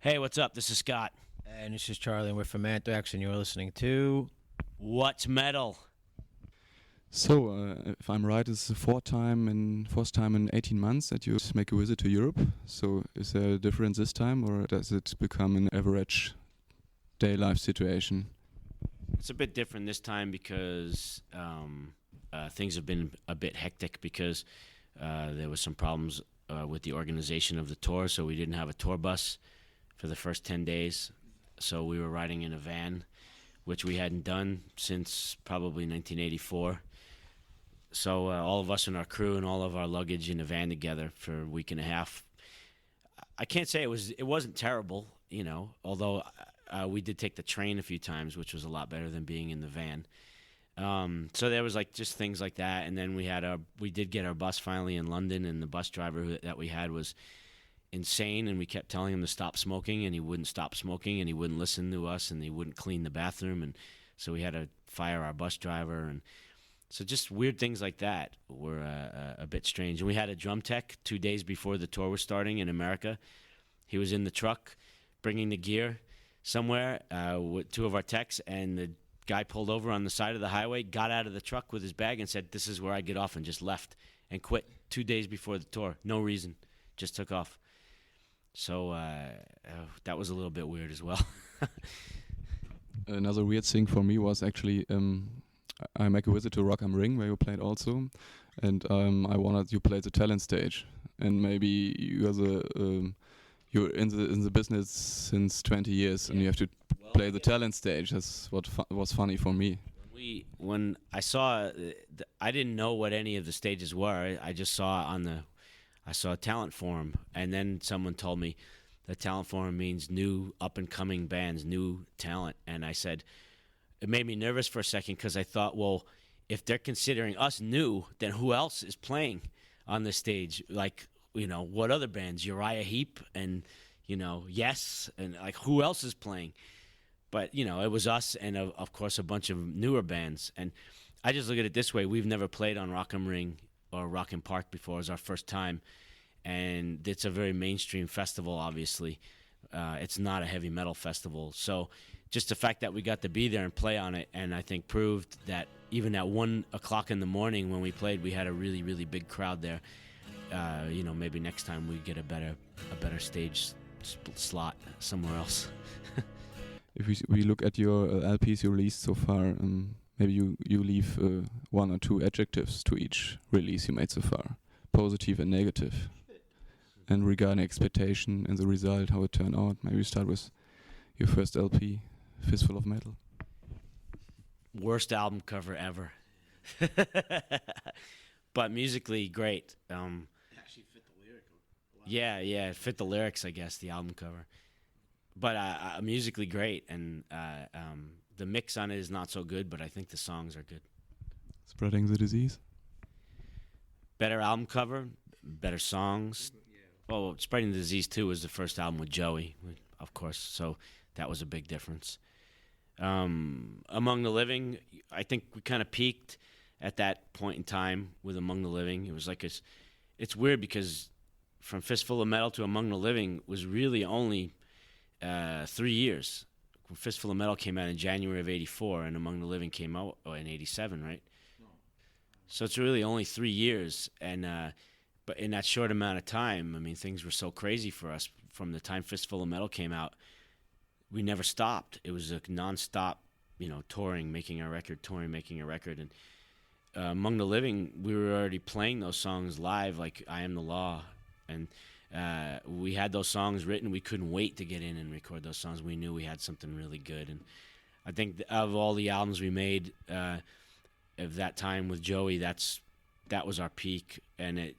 Hey, what's up? This is Scott. And this is Charlie, and we're from Anthrax, and you're listening to What's Metal? So, if I'm right, it's the fourth time in 18 months that you make a visit to Europe. So, is there a difference this time, or does it become an average day life situation? It's a bit different this time because things have been a bit hectic because there was some problems with the organization of the tour, so we didn't have a tour bus for the first 10 days. So we were riding in a van, which we hadn't done since probably 1984. So all of us and our crew and all of our luggage in a van together for a week and a half. I can't say it wasn't terrible, you know, although we did take the train a few times, which was a lot better than being in the van. So there was like just things like that, and then we did get our bus finally in London, and the bus driver that we had was insane, and we kept telling him to stop smoking, and he wouldn't stop smoking, and he wouldn't listen to us, and he wouldn't clean the bathroom, and so we had to fire our bus driver, and so just weird things like that were a bit strange. And we had a drum tech 2 days before the tour was starting in America. He was in the truck bringing the gear somewhere with two of our techs, and the guy pulled over on the side of the highway, got out of the truck with his bag and said, "This is where I get off," and just left and quit 2 days before the tour. No reason, just took off. So that was a little bit weird as well. Another weird thing for me was actually I make a visit to Rock am Ring, where you played also, and I wanted you play the talent stage, and maybe you're in the business since 20 years, and you have to play the talent stage. That's what was funny for me. When I saw, I didn't know what any of the stages were. I just saw I saw a talent forum, and then someone told me the talent forum means new up-and-coming bands, new talent. And I said, it made me nervous for a second because I thought, well, if they're considering us new, then who else is playing on the stage? Like, you know, what other bands? Uriah Heep and, you know, Yes, and like who else is playing? But, you know, it was us and, of course, a bunch of newer bands. And I just look at it this way. We've never played on Rock am Ring or Rock im Park before. It was our first time. And it's a very mainstream festival, obviously. It's not a heavy metal festival. So just the fact that we got to be there and play on it, and I think proved that even at 1 o'clock in the morning when we played, we had a really, really big crowd there. You know, maybe next time we get a better stage slot somewhere else. If we look at your LPs you released so far, maybe you leave one or two adjectives to each release you made so far, positive and negative. And regarding expectation and the result, how it turned out, maybe start with your first LP, Fistful of Metal. Worst album cover ever. But musically great. It actually fit the lyric. Yeah, it fit the lyrics, I guess, the album cover. But musically great, and the mix on it is not so good, but I think the songs are good. Spreading the Disease. Better album cover, better songs. Well, Spreading the Disease 2 was the first album with Joey, of course, so that was a big difference. Among the Living, I think we kind of peaked at that point in time with Among the Living. It was like it's weird because from Fistful of Metal to Among the Living was really only 3 years. Fistful of Metal came out in January of '84, and Among the Living came out in '87, right? No. So it's really only 3 years, and but in that short amount of time, I mean, things were so crazy for us. From the time Fistful of Metal came out, we never stopped. It was a nonstop, you know, touring, making a record. And Among the Living, we were already playing those songs live, like I Am the Law, and we had those songs written. We couldn't wait to get in and record those songs. We knew we had something really good. And I think of all the albums we made of that time with Joey, that was our peak. And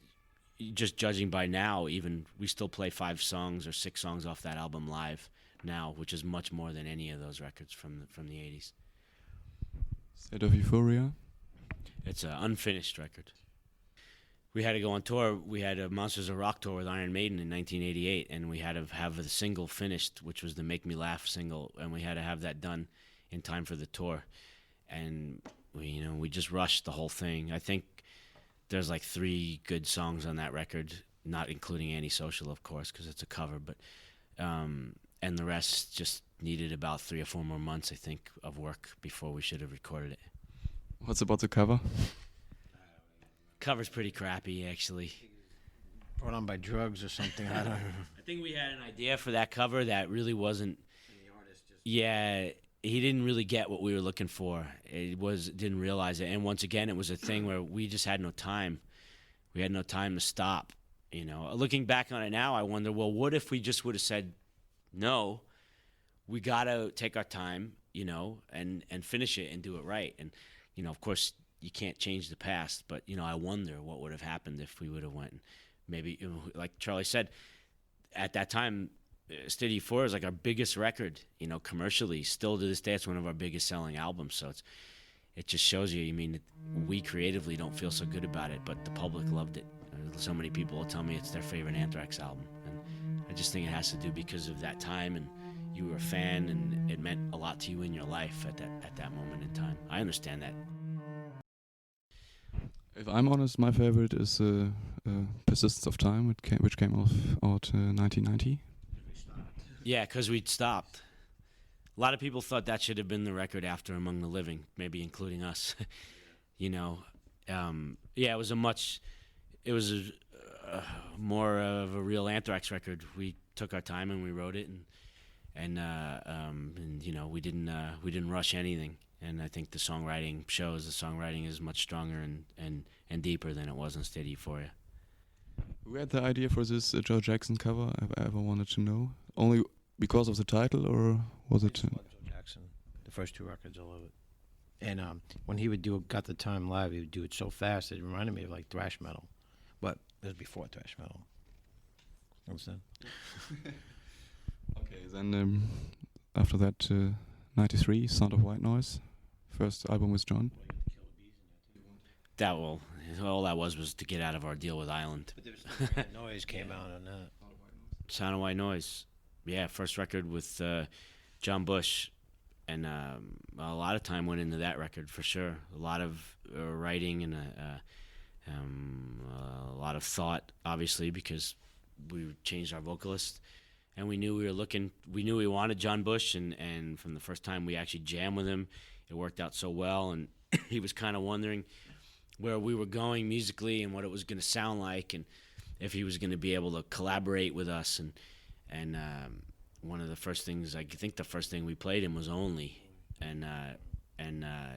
just judging by now, even we still play 5 songs or 6 songs off that album live now, which is much more than any of those records from the 80s. State of Euphoria. It's an unfinished record. We had to go on tour. We had a Monsters of Rock tour with Iron Maiden in 1988, and we had to have the single finished, which was the Make Me Laugh single, and we had to have that done in time for the tour. And we just rushed the whole thing. I think there's like 3 good songs on that record, not including Antisocial, of course, because it's a cover. But and the rest just needed about 3 or 4 more months, I think, of work before we should have recorded it. What's about the cover? Cover's pretty crappy, actually. Brought on by drugs or something. I don't know. I think we had an idea for that cover that really wasn't. Yeah, he didn't really get what we were looking for. Didn't realize it, and once again, it was a thing where we just had no time. We had no time to stop. You know, looking back on it now, I wonder, well, what if we just would have said, no, we gotta take our time, you know, and finish it and do it right. And you know, of course, you can't change the past, but you know, I wonder what would have happened if we would have went. Maybe, you know, like Charlie said, at that time, Steady 4 is like our biggest record, you know, commercially. Still to this day, it's one of our biggest selling albums. So it just shows you, I mean, we creatively don't feel so good about it, but the public loved it. So many people will tell me it's their favorite Anthrax album. And I just think it has to do because of that time, and you were a fan, and it meant a lot to you in your life at that moment in time. I understand that. If I'm honest, my favorite is Persistence of Time, which came out 1990. Yeah, because we'd stopped. A lot of people thought that should have been the record after Among the Living, maybe including us. You know, yeah, it was more of a real Anthrax record. We took our time and we wrote it, and you know, we didn't rush anything. And I think the songwriting shows the songwriting is much stronger and deeper than it was in Steady Euphoria. Who had the idea for this Joe Jackson cover? I've ever wanted to know. Only because of the title, or was it? Joe Jackson, the first 2 records, I love it. And when he would do Got the Time live, he would do it so fast it reminded me of like thrash metal, but it was before thrash metal. Understand? Okay, then after that, 93, Sound of White Noise, first album with John. All that was to get out of our deal with Island. But there was Noise came out on that. Sound of White Noise, yeah, first record with John Bush, and a lot of time went into that record for sure. A lot of writing and a lot of thought, obviously, because we changed our vocalist, and we knew we wanted John Bush, and from the first time we actually jammed with him, it worked out so well, and he was kind of wondering where we were going musically and what it was going to sound like, and if he was going to be able to collaborate with us. And one of the first things, I think the first thing we played him was Only, and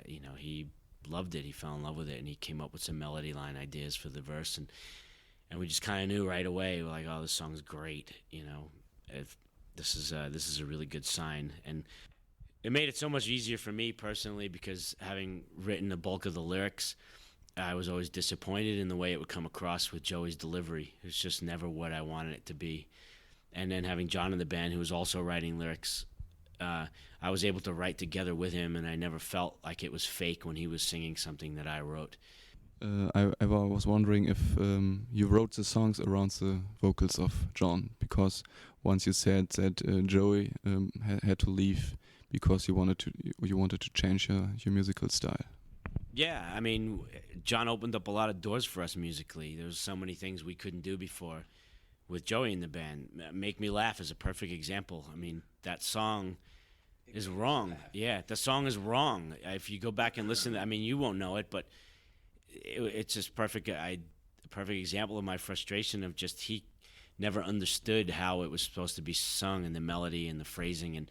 you know, he loved it. He fell in love with it, and he came up with some melody line ideas for the verse, and we just kind of knew right away, like, oh, this song's great, you know. If this is a really good sign, and it made it so much easier for me personally, because having written the bulk of the lyrics, I was always disappointed in the way it would come across with Joey's delivery. It was just never what I wanted it to be. And then having John in the band, who was also writing lyrics, I was able to write together with him, and I never felt like it was fake when he was singing something that I wrote. I was wondering if you wrote the songs around the vocals of John, because once you said that Joey had to leave because you wanted to change your musical style. Yeah, I mean, John opened up a lot of doors for us musically. There was so many things we couldn't do before with Joey in the band. Make Me Laugh is a perfect example. I mean, that song is wrong. Yeah, the song is wrong. If you go back and listen, I mean, you won't know it, but it's just perfect. A perfect example of my frustration of just he never understood how it was supposed to be sung, and the melody and the phrasing, and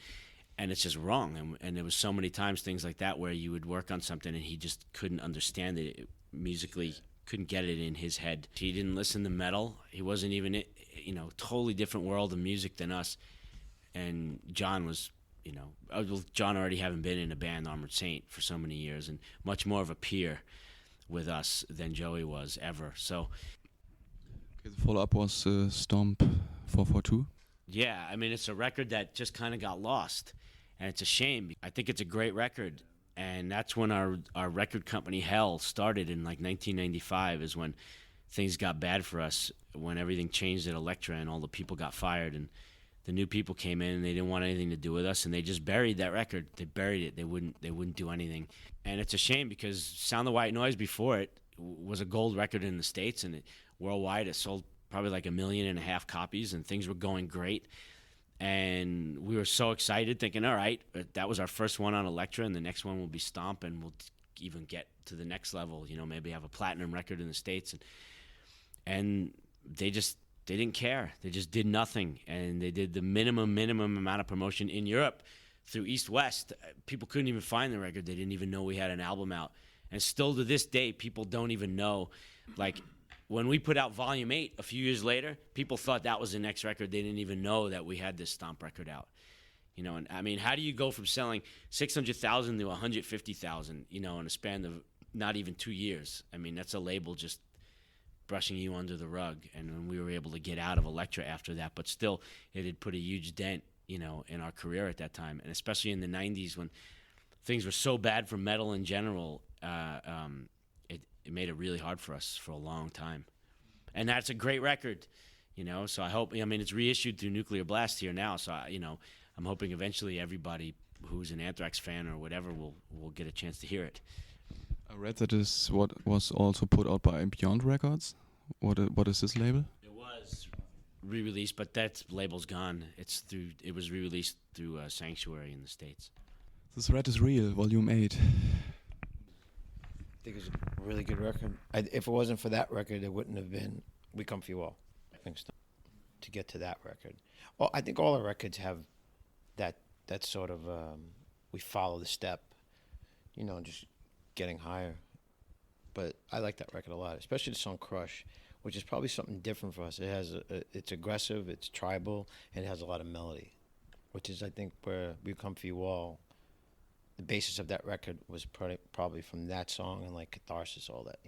it's just wrong. And there was so many times things like that where you would work on something and he just couldn't understand it musically, couldn't get it in his head. He didn't listen to metal. He wasn't even, you know, totally different world of music than us. And John was, you know, John already having been in a band, Armored Saint, for so many years, and much more of a peer with us than Joey was ever. So Okay, the follow-up was Stomp 442. yeah, I mean, it's a record that just kind of got lost, and it's a shame. I think it's a great record, and that's when our record company hell started in like 1995, is when things got bad for us, when everything changed at Elektra and all the people got fired, and the new people came in and they didn't want anything to do with us, and they just buried that record. They buried it. They wouldn't do anything, and it's a shame because Sound of White Noise before it was a gold record in the States, and worldwide it sold probably like 1.5 million copies, and things were going great. And we were so excited, thinking, all right, that was our first one on Elektra, and the next one will be Stomp, and we'll even get to the next level, maybe have a platinum record in the States. And they didn't care. They just did nothing. And they did the minimum amount of promotion in Europe through East West. People couldn't even find the record. They didn't even know we had an album out. And still to this day, people don't even know. Like, when we put out Volume 8 a few years later, people thought that was the next record. They didn't even know that we had this Stomp record out. And I mean, how do you go from selling 600,000 to 150,000, in a span of not even 2 years? I mean, that's a label just brushing you under the rug. And when we were able to get out of Elektra after that, but still, it had put a huge dent, in our career at that time. And especially in the 90s when things were so bad for metal in general, it made it really hard for us for a long time. And that's a great record, so I hope, it's reissued through Nuclear Blast here now. So, I'm hoping eventually everybody who's an Anthrax fan or whatever will get a chance to hear it. I read that is what was also put out by Beyond Records. What is this label? It was re-released, but that label's gone. It was re-released through Sanctuary in the States. This Red is Real, Volume 8. I think it's a really good record. If it wasn't for that record, it wouldn't have been We Come For You All. I think so, to get to that record. Well, I think all our records have that sort of, we follow the step, just getting higher. But I like that record a lot, especially the song Crush, which is probably something different for us. It has it's aggressive, it's tribal, and it has a lot of melody, which is, I think, where We Come For You All, the basis of that record was probably from that song and like Catharsis, all that,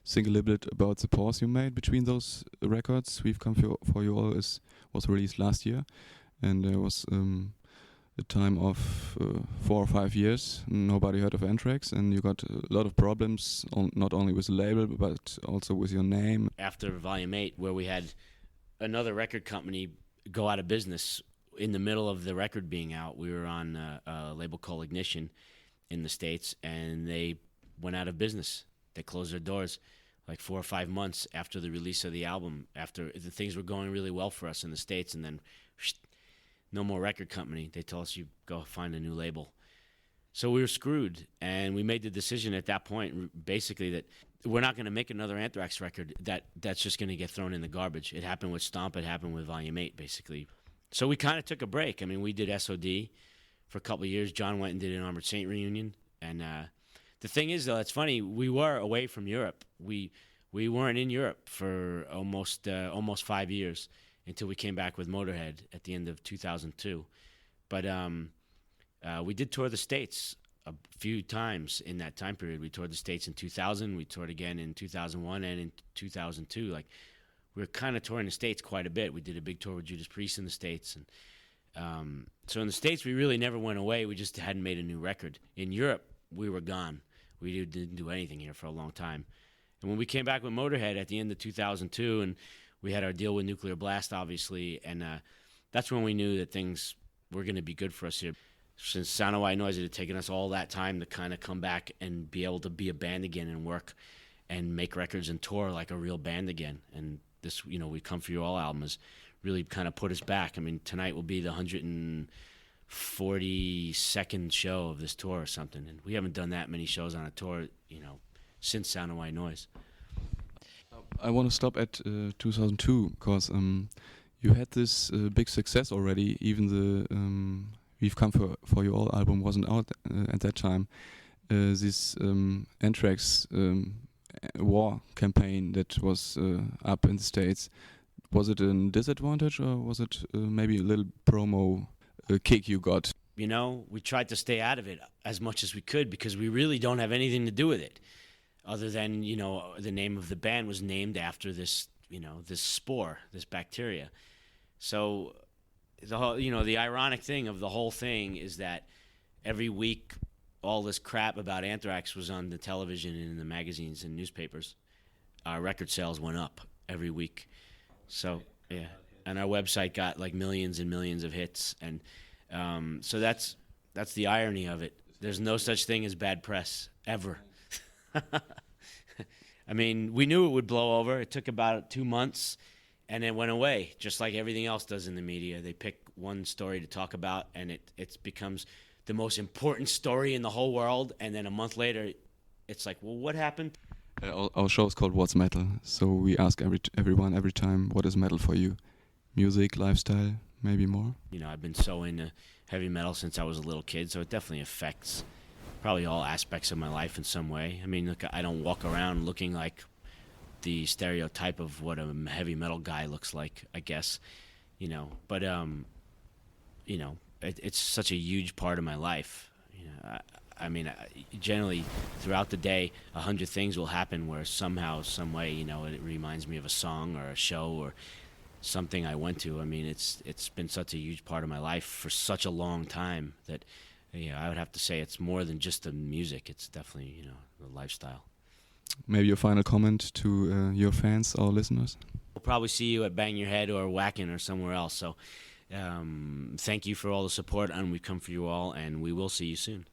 Think a little bit about the pause you made between those records. We've Come For You All was released last year, and there was a time of 4 or 5 years. Nobody heard of Anthrax, and you got a lot of problems, not only with the label, but also with your name. After Volume 8, where we had another record company go out of business in the middle of the record being out, we were on a label called Ignition in the States, and they went out of business. They closed their doors like 4 or 5 months after the release of the album, after the things were going really well for us in the States, and then no more record company. They told us, you go find a new label. So we were screwed, and we made the decision at that point, basically, that we're not going to make another Anthrax record that's just going to get thrown in the garbage. It happened with Stomp, it happened with Volume 8, basically. So we kind of took a break. I mean, we did SOD for a couple of years. John went and did an Armored Saint reunion. And the thing is, though, it's funny, we were away from Europe. We weren't in Europe for almost 5 years until we came back with Motorhead at the end of 2002. But we did tour the States a few times in that time period. We toured the States in 2000. We toured again in 2001 and in 2002. Like, we were kind of touring the States quite a bit. We did a big tour with Judas Priest in the States. And so in the States, we really never went away. We just hadn't made a new record. In Europe, we were gone. We didn't do anything here for a long time. And when we came back with Motorhead at the end of 2002, and we had our deal with Nuclear Blast, obviously, and that's when we knew that things were going to be good for us here. Since Sound of White Noise, it had taken us all that time to kind of come back and be able to be a band again and work and make records and tour like a real band again. And this, We Come For You All album has really kind of put us back. I mean, tonight will be the 142nd show of this tour or something, and we haven't done that many shows on a tour, since Sound of White Noise. I want to stop at 2002, because you had this big success already. Even the We've Come For You All album wasn't out at that time. This Anthrax war campaign that was up in the States, was it a disadvantage, or was it maybe a little promo kick you got? We tried to stay out of it as much as we could, because we really don't have anything to do with it, other than, the name of the band was named after this, this spore, this bacteria. So the whole, the ironic thing of the whole thing is that every week all this crap about Anthrax was on the television and in the magazines and newspapers. Our record sales went up every week. So, yeah. And our website got like millions and millions of hits. And so that's the irony of it. There's no such thing as bad press, ever. I mean, we knew it would blow over. It took about 2 months. and it went away, just like everything else does in the media. They pick one story to talk about, and it becomes the most important story in the whole world, and then a month later, it's like, well, what happened? Our show is called What's Metal, so we ask everyone every time, what is metal for you? Music, lifestyle, maybe more? You know, I've been so into heavy metal since I was a little kid, so it definitely affects probably all aspects of my life in some way. I mean, look, I don't walk around looking like the stereotype of what a heavy metal guy looks like, I guess, you know. But you know, it's such a huge part of my life. You know, I mean, generally throughout the day, 100 things will happen where somehow, some way, you know, it reminds me of a song or a show or something I went to. I mean, it's been such a huge part of my life for such a long time that, you know, I would have to say it's more than just the music. It's definitely, you know, the lifestyle. Maybe a final comment to your fans or listeners? We'll probably see you at Bang Your Head or Whackin' or somewhere else. So thank you for all the support, and we come for you all, and we will see you soon.